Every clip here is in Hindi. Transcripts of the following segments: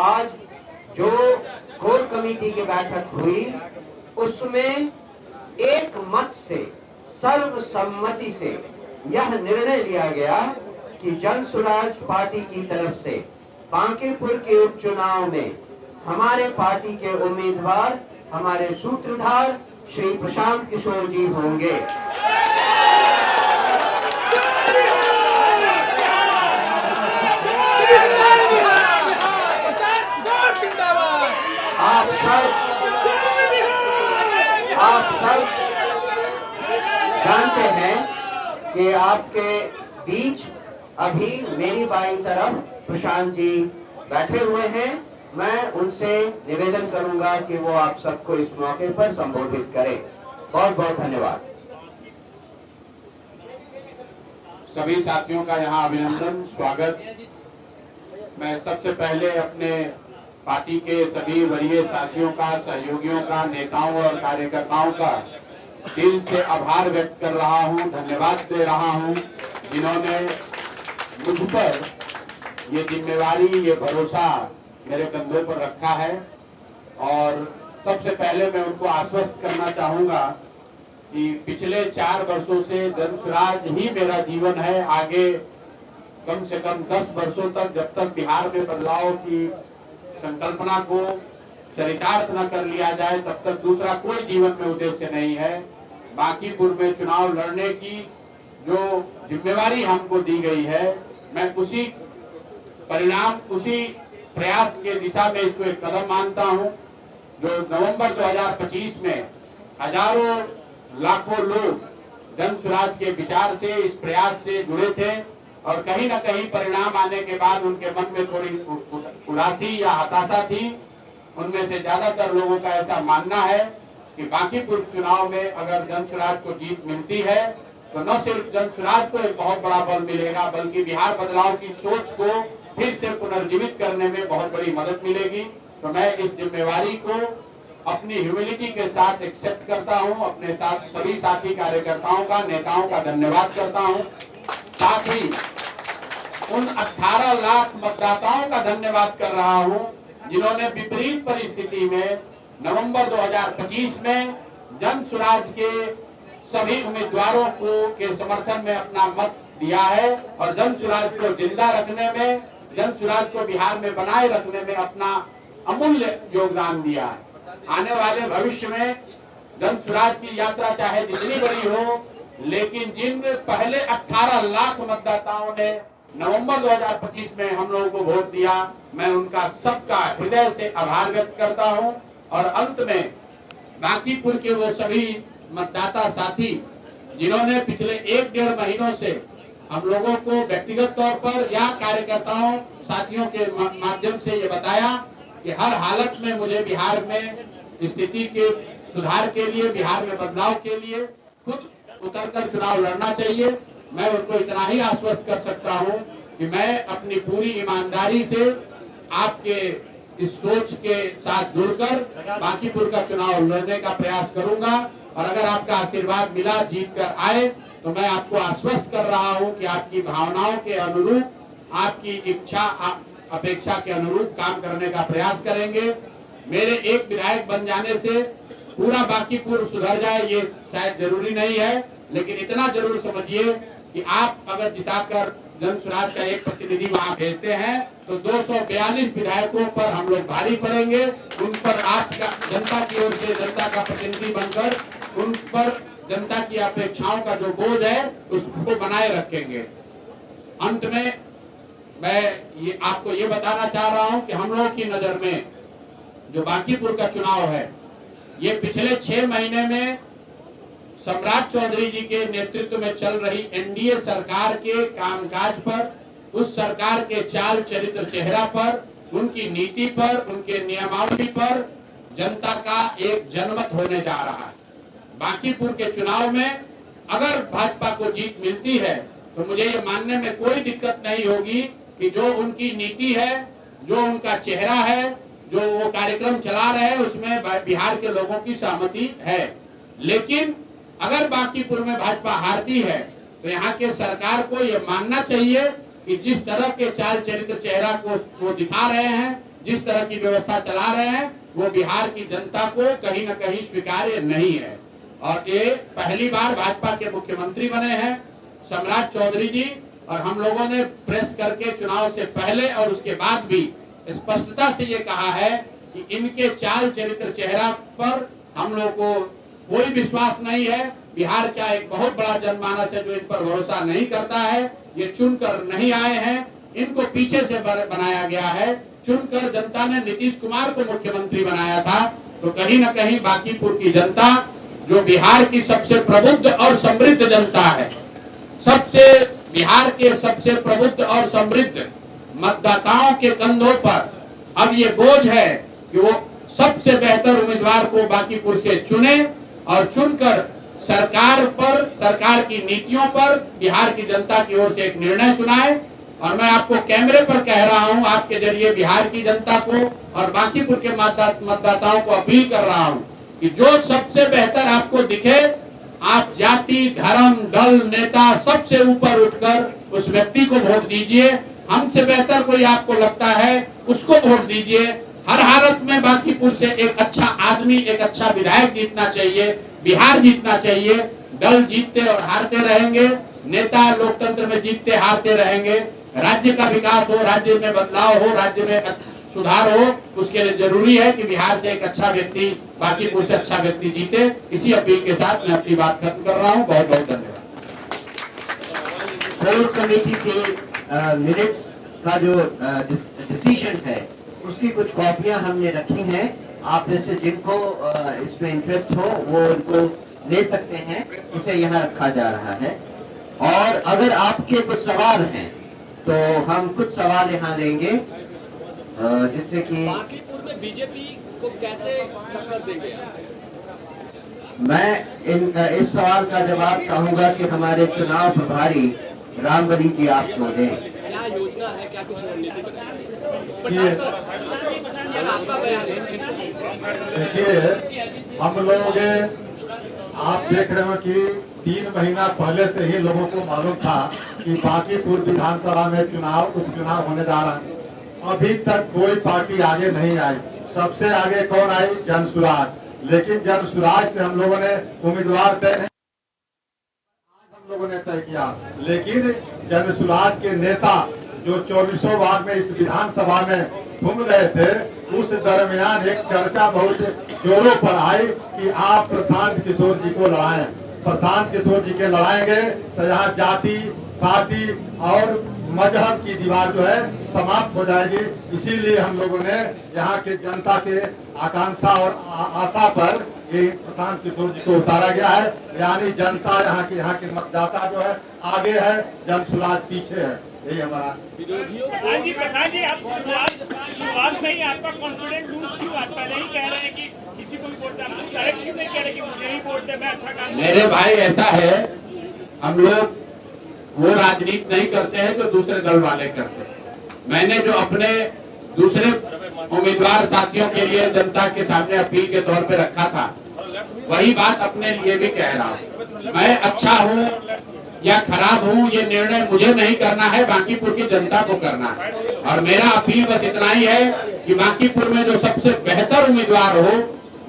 आज जो कोर कमेटी की बैठक हुई उसमें एक मत से सर्वसम्मति से यह निर्णय लिया गया कि जन स्वराज पार्टी की तरफ से बांकीपुर के उपचुनाव में हमारे पार्टी के उम्मीदवार हमारे सूत्रधार श्री प्रशांत किशोर जी होंगे। आप सब जानते हैं कि आपके बीच अभी मेरी बाईं तरफ प्रशांत जी बैठे हुए हैं। मैं उनसे निवेदन करूंगा कि वो आप सबको इस मौके पर संबोधित करें। बहुत बहुत धन्यवाद। सभी साथियों का यहाँ अभिनंदन, स्वागत। मैं सबसे पहले अपने पार्टी के सभी वरीय साथियों का, सहयोगियों का, नेताओं और कार्यकर्ताओं का दिल से आभार व्यक्त कर रहा हूँ, धन्यवाद दे रहा हूँ, जिन्होंने मुझ पर ये जिम्मेवारी, ये भरोसा मेरे कंधों पर रखा है। और सबसे पहले मैं उनको आश्वस्त करना चाहूंगा कि पिछले 4 वर्षों से जन स्वराज ही मेरा जीवन है। आगे कम से कम 10 वर्षों तक, जब तक बिहार में बदलाव की संकल्पना को चरितार्थ न कर लिया जाए, तब तक दूसरा कोई जीवन में उद्देश्य नहीं है। बांकीपुर में चुनाव लड़ने की जो जिम्मेवारी हमको दी गई है, मैं उसी परिणाम, उसी प्रयास के दिशा में इसको एक कदम मानता हूं। जो नवंबर 2025 में हजारों लाखों लोग जन स्वराज के विचार से, इस प्रयास से जुड़े थे और कहीं न कहीं परिणाम आने के बाद उनके मन में थोड़ी उदासी या हताशा थी। उनमें से ज्यादातर लोगों का ऐसा मानना है कि बांकीपुर चुनाव में अगर जन स्वराज को जीत मिलती है तो न सिर्फ जन स्वराज को एक बहुत बड़ा बल मिलेगा, बल्कि बिहार बदलाव की सोच को फिर से पुनर्जीवित करने में बहुत बड़ी मदद मिलेगी। तो मैं इस जिम्मेवारी को अपनी ह्यूमिलिटी के साथ एक्सेप्ट करता हूं। अपने साथ सभी साथी कार्यकर्ताओं का, नेताओं का धन्यवाद करता हूं। साथ ही उन 18 लाख मतदाताओं का धन्यवाद कर रहा हूं जिन्होंने विपरीत परिस्थिति में नवंबर 2025 में जन स्वराज के सभी उम्मीदवारों को के समर्थन में अपना मत दिया है और जन स्वराज को जिंदा रखने में, जन स्वराज को बिहार में बनाए रखने में अपना अमूल्य योगदान दिया है। आने वाले भविष्य में जन स्वराज की यात्रा चाहे जितनी बड़ी हो, लेकिन जिन पहले 18 लाख मतदाताओं ने नवंबर 2025 में हम लोगों को वोट दिया, मैं उनका सबका हृदय से आभार व्यक्त करता हूं। और अंत में बांकीपुर के वो सभी मतदाता साथी जिन्होंने पिछले 1-1.5 महीनों से हम लोगों को व्यक्तिगत तौर पर या कार्यकर्ताओं साथियों के माध्यम से ये बताया कि हर हालत में मुझे बिहार में स्थिति के सुधार के लिए, बिहार में बदलाव के लिए खुद उतरकर चुनाव लड़ना चाहिए। मैं उनको इतना ही आश्वस्त कर सकता हूं कि मैं अपनी पूरी ईमानदारी से आपके इस सोच के साथ जुड़कर बांकीपुर का चुनाव लड़ने का प्रयास करूंगा। और अगर आपका आशीर्वाद मिला, जीत कर आए, तो मैं आपको आश्वस्त कर रहा हूं कि आपकी भावनाओं के अनुरूप, आपकी इच्छा अपेक्षा के अनुरूप काम करने का प्रयास करेंगे। मेरे एक विधायक बन जाने से पूरा बांकीपुर सुधर जाए ये शायद जरूरी नहीं है, लेकिन इतना जरूर समझिए कि आप अगर जिताकर जन स्वराज का एक प्रतिनिधि वहां भेजते हैं तो 242 विधायकों पर हम लोग भारी पड़ेंगे। उन पर आपका जनता की ओर से जनता का प्रतिनिधि बनकर उन पर जनता की अपेक्षाओं का जो बोझ है उसको बनाए रखेंगे। अंत में मैं ये आपको ये बताना चाह रहा हूं कि हम लोगों की नजर में जो बांकीपुर का चुनाव है, ये पिछले 6 महीने में सम्राट चौधरी जी के नेतृत्व में चल रही एनडीए सरकार के कामकाज पर, उस सरकार के चाल चरित्र चेहरा पर, उनकी नीति पर, उनके नियमावली पर जनता का एक जनमत होने जा रहा है। बांकीपुर के चुनाव में अगर भाजपा को जीत मिलती है तो मुझे ये मानने में कोई दिक्कत नहीं होगी कि जो उनकी नीति है, जो उनका चेहरा है, जो वो कार्यक्रम चला रहे हैं, उसमें बिहार के लोगों की सहमति है। लेकिन अगर बांकीपुर में भाजपा हारती है तो यहाँ के सरकार को ये मानना चाहिए कि जिस तरह के चाल चरित्र चेहरा को वो दिखा रहे हैं, जिस तरह की व्यवस्था चला रहे हैं वो बिहार की जनता को कहीं न कहीं स्वीकार्य नहीं है। और ये पहली बार भाजपा के मुख्यमंत्री बने हैं सम्राट चौधरी जी, और हम लोगों ने प्रेस करके चुनाव से पहले और उसके बाद भी स्पष्टता से ये कहा है कि इनके चाल चरित्र चेहरा पर हम लोग को कोई विश्वास नहीं है। बिहार का एक बहुत बड़ा जनमानस है जो इन पर भरोसा नहीं करता है। ये चुनकर नहीं आए हैं, इनको पीछे से बनाया गया है। चुनकर जनता ने नीतीश कुमार को मुख्यमंत्री बनाया था, तो कहीं न कहीं बांकीपुर की जनता जो बिहार की सबसे प्रबुद्ध और समृद्ध जनता है, बिहार के सबसे प्रबुद्ध और समृद्ध मतदाताओं के कंधों पर अब ये बोझ है कि वो सबसे बेहतर उम्मीदवार को बांकीपुर से चुने और चुनकर सरकार की नीतियों पर बिहार की जनता की ओर से एक निर्णय सुनाए। और मैं आपको कैमरे पर कह रहा हूं, आपके जरिए बिहार की जनता को और बांकीपुर के मतदाताओं को अपील कर रहा हूं कि जो सबसे बेहतर आपको दिखे, आप जाति, धर्म, दल, नेता सबसे ऊपर उठकर उस व्यक्ति को वोट दीजिए। हमसे बेहतर कोई आपको लगता है उसको वोट दीजिए। हर हालत में बांकीपुर से एक अच्छा आदमी, एक अच्छा विधायक जीतना चाहिए, बिहार जीतना चाहिए। दल जीतते और हारते रहेंगे, नेता लोकतंत्र में जीतते हारते रहेंगे। राज्य का विकास हो, राज्य में बदलाव हो, राज्य में सुधार हो, उसके लिए जरूरी है कि बिहार से एक अच्छा व्यक्ति, बांकीपुर से अच्छा व्यक्ति जीते। इसी अपील के साथ मैं अपनी बात खत्म कर रहा हूँ। बहुत बहुत धन्यवाद। कोर कमेटी के मिनट्स का जो डिसीजन है उसकी कुछ कॉपियां हमने रखी हैं। आप में से जिनको इसमें इंटरेस्ट हो वो इनको ले सकते हैं, इसे यहाँ रखा जा रहा है। और अगर आपके कुछ सवाल हैं तो हम कुछ सवाल यहाँ लेंगे, जिससे कि बांकीपुर में बीजेपी को कैसे टक्कर देंगे? मैं इस सवाल का जवाब चाहूंगा कि हमारे चुनाव प्रभारी रामबली जी आपको दें। क्या योजना है, क्या कुछ रणनीति बताइए? देखिए, हम लोग आप देख रहे हो कि 3 महीना पहले से ही लोगों को मालूम था कि बांकीपुर विधानसभा में उपचुनाव होने जा रहा है। अभी तक कोई पार्टी आगे नहीं आई। सबसे आगे कौन आई? जनसुराज। लेकिन जनसुराज से हम लोगों ने उम्मीदवार तय नहीं, हम लोगों ने तय किया। लेकिन जनसुराज के नेता जो 2400 वार्ड में इस विधानसभा में घूम रहे थे, उस दरमियान एक चर्चा बहुत जोरों पर आई कि आप प्रशांत किशोर जी को लड़ाएं। प्रशांत किशोर जी के लड़ाएंगे तो यहाँ जाति, पार्टी और मजहब की दीवार जो है समाप्त हो जाएगी। इसीलिए हम लोगों ने यहाँ के जनता के आकांक्षा और आशा पर ये प्रशांत किशोर जी को उतारा गया है। यानी जनता यहाँ के मतदाता जो है आगे है, जनसुराज पीछे है। यही हमारा विरोधियों को प्रसाद जी आप शुरुआत में ही आपका कॉन्फिडेंस लूज क्यों? आप पहले ही कह रहे हैं कि किसी को भी वोट देना, डायरेक्ट क्यों नहीं कह रहे कि मुझे ही वोट दे, मैं अच्छा काम। मेरे भाई ऐसा है, हम लोग वो राजनीति नहीं करते हैं जो दूसरे दल वाले करते हैं। मैंने जो अपने दूसरे उम्मीदवार साथियों के लिए जनता के सामने अपील के तौर पे रखा था, वही बात अपने लिए भी कह रहा हूँ। मैं अच्छा हूँ या खराब हूँ, ये निर्णय मुझे नहीं करना है, बांकीपुर की जनता को करना है। और मेरा अपील बस इतना ही है कि बांकीपुर में जो सबसे बेहतर उम्मीदवार हो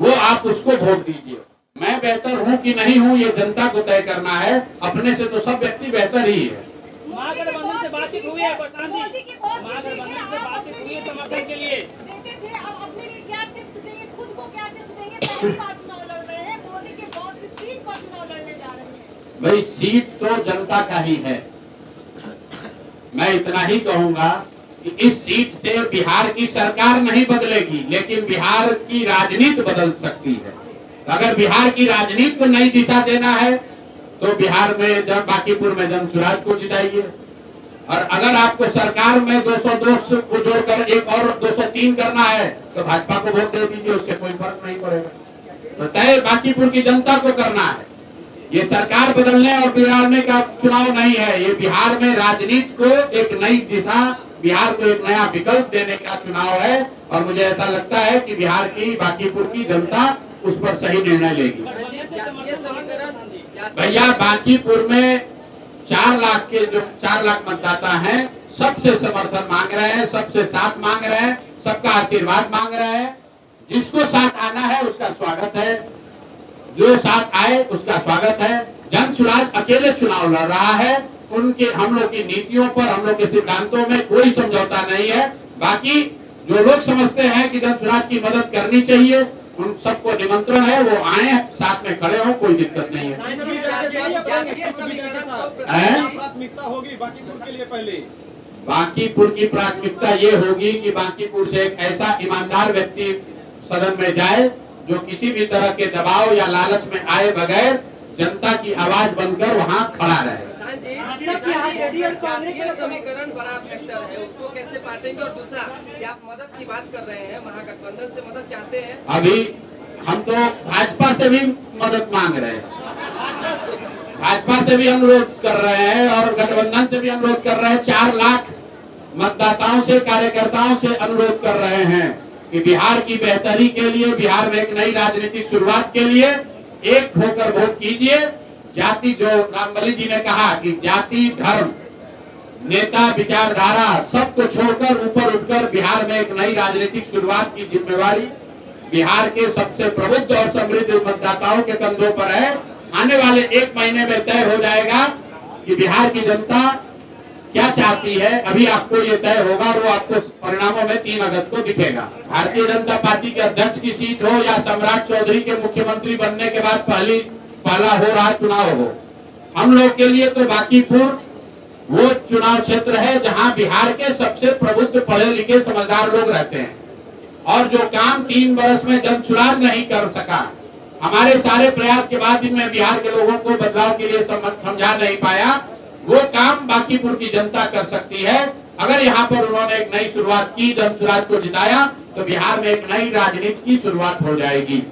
वो आप उसको वोट दीजिए। मैं बेहतर हूँ कि नहीं हूँ ये जनता को तय करना है। अपने से तो सब व्यक्ति बेहतर ही है। महागठबंधन से बातचीत हुई है प्रशांत जी, महागठबंधन से बातचीत हुई है समर्थन के लिए। देते थे, अब अपने लिए क्या टिप्स देंगे, खुद को क्या टिप्स देंगे? पहली बार चुनाव लड़ रहे हैं, मोदी के बॉस की सीट पर चुनाव लड़ने जा रहे हैं। भाई सीट तो जनता का ही है। मैं इतना ही कहूंगा कि इस सीट से बिहार की सरकार नहीं बदलेगी, लेकिन बिहार की राजनीति बदल सकती है। अगर बिहार की राजनीति को नई दिशा देना है तो बिहार में जब बांकीपुर में जनसुराज को जिताइए। और अगर आपको सरकार में 202 को जोड़कर एक और 203 करना है तो भाजपा को वोट दे दीजिए, उससे कोई फर्क नहीं पड़ेगा। तो तय बांकीपुर की जनता को करना है। ये सरकार बदलने और बिगाड़ने का चुनाव नहीं है, ये बिहार में राजनीति को एक नई दिशा, बिहार को एक नया विकल्प देने का चुनाव है। और मुझे ऐसा लगता है कि बिहार की बांकीपुर की जनता उस पर सही निर्णय लेगी। भैया बांकीपुर में 4 लाख मतदाता हैं, सबसे समर्थन मांग रहे हैं, सबसे साथ मांग रहे हैं, सबका आशीर्वाद मांग रहे हैं। जिसको साथ आना है उसका स्वागत है, जो साथ आए उसका स्वागत है। जन सुराज अकेले चुनाव लड़ रहा है, उनके हम लोग की नीतियों पर, हम लोग के सिद्धांतों में कोई समझौता नहीं है। बाकी जो लोग समझते हैं कि जन सुराज की मदद करनी चाहिए, उन सबको निमंत्रण है, वो आए, साथ में खड़े हो, कोई दिक्कत नहीं है। प्राथमिकता होगी बांकीपुर के लिए पहले। बांकीपुर की प्राथमिकता ये होगी कि बांकीपुर से एक ऐसा ईमानदार व्यक्ति सदन में जाए जो किसी भी तरह के दबाव या लालच में आए बगैर जनता की आवाज बनकर वहाँ खड़ा रहे। समीकरण बड़ा फैक्टर है, उसको कैसे बांटेंगे? और दूसरा कि आप मदद की बात कर रहे हैं, महागठबंधन से मदद चाहते हैं। अभी हम तो भाजपा से भी मदद मांग रहे हैं, भाजपा से भी अनुरोध कर रहे हैं और गठबंधन से भी अनुरोध कर रहे हैं। 4 लाख मतदाताओं से, कार्यकर्ताओं से अनुरोध कर रहे हैं कि बिहार की बेहतरी के लिए, बिहार में एक नई राजनीतिक शुरुआत के लिए एक होकर वोट कीजिए। जाति, जो रामबली जी ने कहा कि जाति, धर्म, नेता, विचारधारा सबको छोड़कर ऊपर उठकर बिहार में एक नई राजनीतिक शुरुआत की जिम्मेवारी बिहार के सबसे प्रबुद्ध और समृद्ध मतदाताओं के कंधों पर है। आने वाले 1 महीने में तय हो जाएगा कि बिहार की जनता क्या चाहती है। अभी आपको ये तय होगा और वो आपको परिणामों में 3 अगस्त को दिखेगा। भारतीय जनता पार्टी के अध्यक्ष की सीट हो या सम्राट चौधरी के मुख्यमंत्री बनने के बाद पहला हो रहा चुनाव हो, हम लोग के लिए तो बांकीपुर वो चुनाव क्षेत्र है जहां बिहार के सबसे प्रबुद्ध, पढ़े लिखे, समझदार लोग रहते हैं। और जो काम 3 वर्ष में जन सुराज नहीं कर सका, हमारे सारे प्रयास के बाद इनमें बिहार के लोगों को बदलाव के लिए समझा नहीं पाया, वो काम बांकीपुर की जनता कर सकती है। अगर यहाँ पर उन्होंने एक नई शुरुआत की, जन सुराज को जिताया, तो बिहार में एक नई राजनीति की शुरुआत हो जाएगी।